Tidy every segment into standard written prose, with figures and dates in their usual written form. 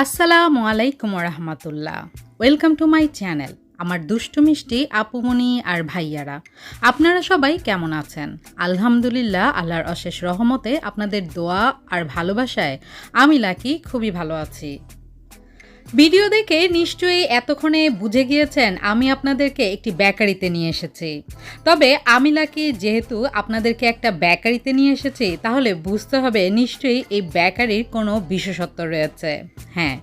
আসসালামু আলাইকুম রহমতুল্লাহ। Welcome to my channel. আমার দুষ্টু মিষ্টি আপুমনি আর ভাইয়ারা, আপনারা সবাই কেমন আছেন? আলহামদুলিল্লাহ, আল্লাহর অশেষ রহমতে আপনাদের দোয়া আর ভালোবাসায় আমি লাকি খুবই ভালো আছি। ভিডিও দেখে নিশ্চয়ই এতক্ষণে বুঝে গিয়েছেন আমি আপনাদেরকে একটি বেকারিতে নিয়ে এসেছি। তবে আমি লাকি যেহেতু আপনাদেরকে একটা বেকারিতে নিয়ে এসেছি, তাহলে বুঝতে হবে নিশ্চয়ই এই বেকারির কোনো বিশেষত্ব রয়েছে। হ্যাঁ,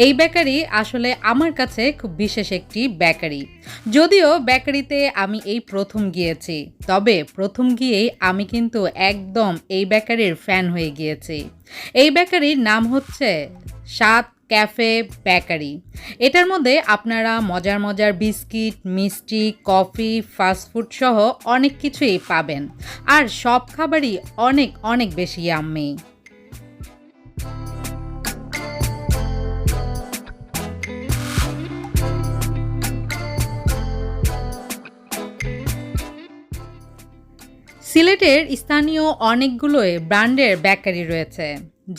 এই বেকারি আসলে আমার কাছে খুব বিশেষ একটি বেকারি। যদিও বেকারিতে আমি এই প্রথম গিয়েছি, তবে প্রথম গিয়েই আমি কিন্তু একদম এই বেকারির ফ্যান হয়ে গিয়েছি। এই বেকারির নাম হচ্ছে সাত ক্যাফে বেকারি। এটার মধ্যে আপনারা মজার মজার বিস্কিট, মিষ্টি, কফি, ফাস্টফুড সহ অনেক কিছুই পাবেন। আর সব খাবারই অনেক অনেক বেশি ইয়াম্মি। সিলেটের স্থানীয় অনেকগুলোই ব্র্যান্ডের বেকারি রয়েছে,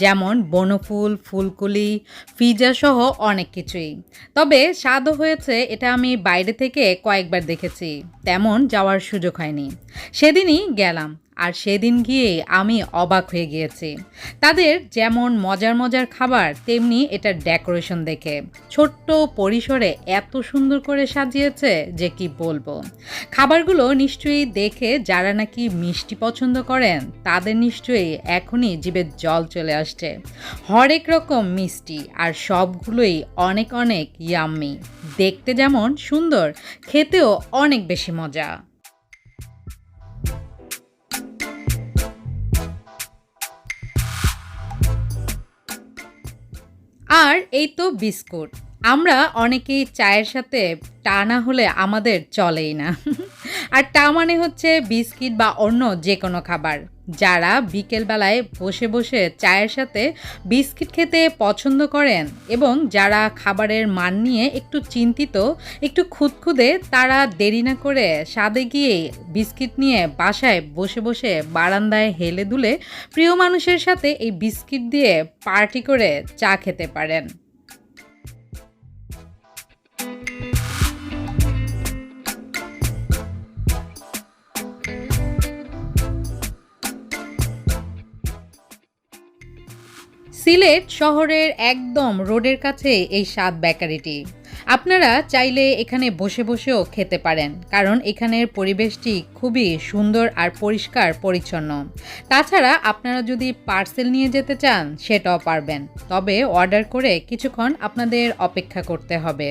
যেমন বনফুল, ফুলকুলি, পিৎজা সহ অনেক কিছুই। তবে স্বাদও হয়েছে, এটা আমি বাইরে থেকে কয়েকবার দেখেছি, তেমন যাওয়ার সুযোগ হয়নি। সেদিনই গেলাম, আর সেদিন গিয়ে আমি অবাক হয়ে গিয়েছি। তাদের যেমন মজার মজার খাবার, তেমনি এটার ডেকোরেশন দেখে ছোট্ট পরিসরে এত সুন্দর করে সাজিয়েছে যে কি বলবো। খাবারগুলো নিশ্চয়ই দেখে যারা নাকি মিষ্টি পছন্দ করেন তাদের নিশ্চয়ই এখনই জিভে জল চলে আসছে। হরেক রকম মিষ্টি, আর সবগুলোই অনেক অনেক ইয়াম্মি। দেখতে যেমন সুন্দর, খেতেও অনেক বেশি মজা। আর এই তো বিস্কুট। আমরা অনেকেই চায়ের সাথে টা না হলে আমাদের চলেই না। আর টা মানে হচ্ছে বিস্কিট বা অন্য যে কোনো খাবার। যারা বিকেলবেলায় বসে বসে চায়ের সাথে বিস্কিট খেতে পছন্দ করেন এবং যারা খাবারের মান নিয়ে একটু চিন্তিত, একটু খুঁতখুঁতে, তারা দেরি না করে স্বাদে গিয়ে বিস্কিট নিয়ে বাসায় বসে বসে বারান্দায় হেলে দুলে প্রিয় মানুষের সাথে এই বিস্কিট দিয়ে পার্টি করে চা খেতে পারেন। সিলেট শহরের একদম রোডের কাছে এই স্বাদ বেকারিটি। আপনারা চাইলে এখানে বসে বসেও খেতে পারেন, কারণ এখানের পরিবেশটি খুবই সুন্দর আর পরিষ্কার পরিচ্ছন্ন। তাছাড়া আপনারা যদি পার্সেল নিয়ে যেতে চান সেটাও পারবেন, তবে অর্ডার করে কিছুক্ষণ আপনাদের অপেক্ষা করতে হবে।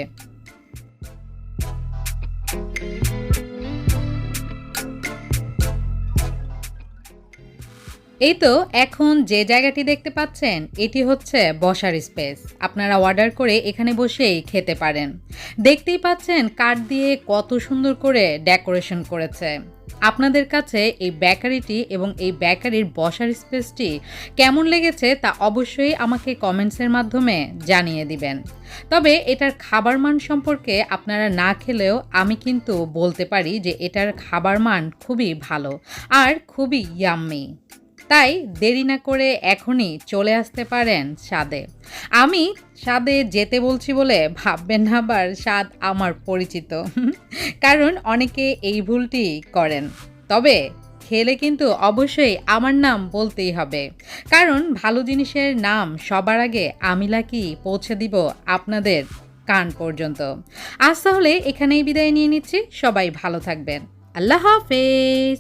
এই তো এখন যে জায়গাটি দেখতে পাচ্ছেন, এটি হচ্ছে বসার স্পেস। আপনারা অর্ডার করে এখানে বসেই খেতে পারেন। দেখতেই পাচ্ছেন কাঠ দিয়ে কত সুন্দর করে ডেকোরেশন করেছে। আপনাদের কাছে এই বেকারিটি এবং এই বেকারির বসার স্পেসটি কেমন লেগেছে তা অবশ্যই আমাকে কমেন্টসের মাধ্যমে জানিয়ে দিবেন। তবে এটার খাবার মান সম্পর্কে আপনারা না খেলেও আমি কিন্তু বলতে পারি যে এটার খাবার মান খুবই ভালো আর খুবই ইয়াম্মি। তাই দেরি না করে এখনই চলে আসতে পারেন স্বাদে। আমি স্বাদে যেতে বলছি বলে ভাববেন না আবার স্বাদ আমার পরিচিত। কারণ অনেকে এই ভুলটি করেন। তবে খেলে কিন্তু অবশ্যই আমার নাম বলতেই হবে, কারণ ভালো জিনিসের নাম সবার আগে আমি লাকি পৌঁছে দিব আপনাদের কান পর্যন্ত। আজ তাহলে এখানেই বিদায় নিয়ে নিচ্ছি। সবাই ভালো থাকবেন। আল্লাহ হাফেজ।